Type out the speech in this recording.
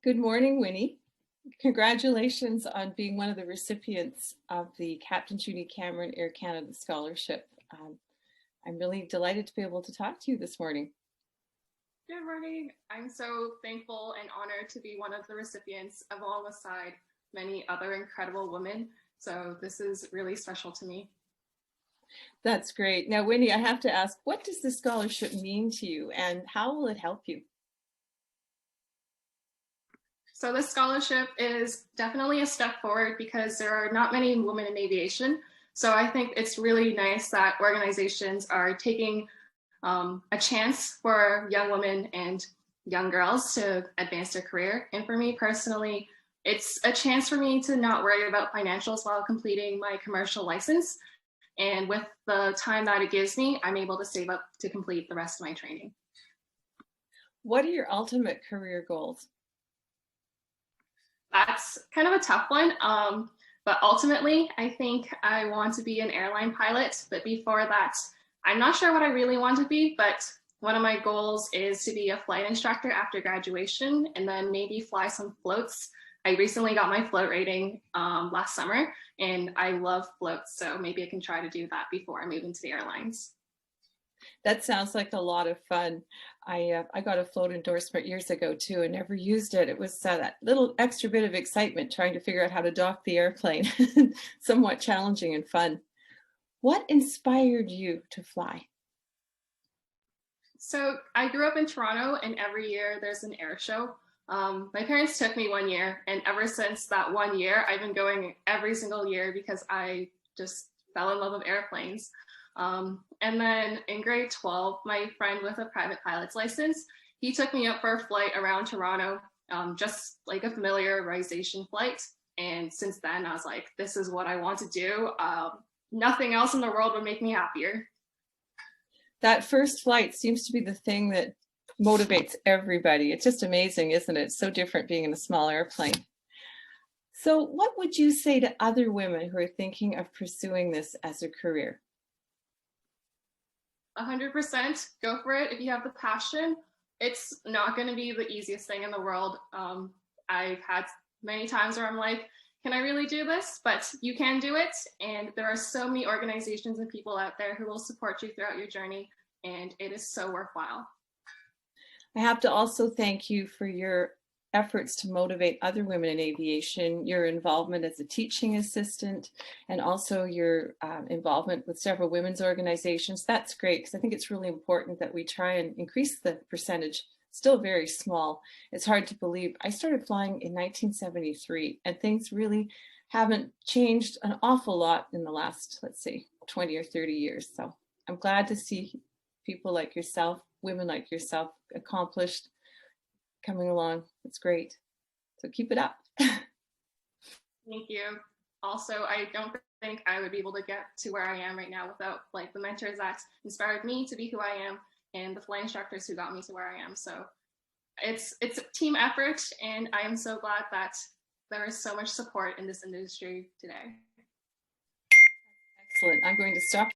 Good morning, Winnie. Congratulations on being one of the recipients of the Captain Judy Cameron Air Canada Scholarship. I'm really delighted to be able to talk to you this morning. Good morning. I'm so thankful and honored to be one of the recipients alongside many other incredible women. So this is really special to me. That's great. Now, Winnie, I have to ask, what does the scholarship mean to you and how will it help you? So this scholarship is definitely a step forward because there are not many women in aviation. So I think it's really nice that organizations are taking a chance for young women and young girls to advance their career. And for me personally, it's a chance for me to not worry about financials while completing my commercial license. And with the time that it gives me, I'm able to save up to complete the rest of my training. What are your ultimate career goals? That's kind of a tough one. But ultimately, I think I want to be an airline pilot. But before that, I'm not sure what I really want to be, but one of my goals is to be a flight instructor after graduation and then maybe fly some floats. I recently got my float rating last summer and I love floats. So maybe I can try to do that before I move into the airlines. That sounds like a lot of fun. I got a float endorsement years ago too and never used it. It was that little extra bit of excitement trying to figure out how to dock the airplane. Somewhat challenging and fun. What inspired you to fly? So I grew up in Toronto and every year there's an air show. My parents took me one year and ever since that one year, I've been going every single year because I just fell in love with airplanes. And then in grade 12, my friend with a private pilot's license, he took me up for a flight around Toronto, just like a familiarization flight. And since then, I was like, this is what I want to do. Nothing else in the world would make me happier. That first flight seems to be the thing that motivates everybody. It's just amazing, isn't it? It's so different being in a small airplane. So what would you say to other women who are thinking of pursuing this as a career? 100% go for it if you have the passion. It's not going to be the easiest thing in the world. I've had many times where I'm like, can I really do this? But you can do it. And there are so many organizations and people out there who will support you throughout your journey. And it is so worthwhile. I have to also thank you for your efforts to motivate other women in aviation, your involvement as a teaching assistant, and also your involvement with several women's organizations. That's great because I think it's really important that we try and increase the percentage. Still very small. It's hard to believe. I started flying in 1973 and things really haven't changed an awful lot in the last, let's say, 20 or 30 years. So I'm glad to see people like yourself, women like yourself, accomplished, coming along. It's great. So keep it up. Thank you. Also, I don't think I would be able to get to where I am right now without like the mentors that inspired me to be who I am and the flight instructors who got me to where I am. So it's a team effort and I am so glad that there is so much support in this industry today. Excellent. I'm going to stop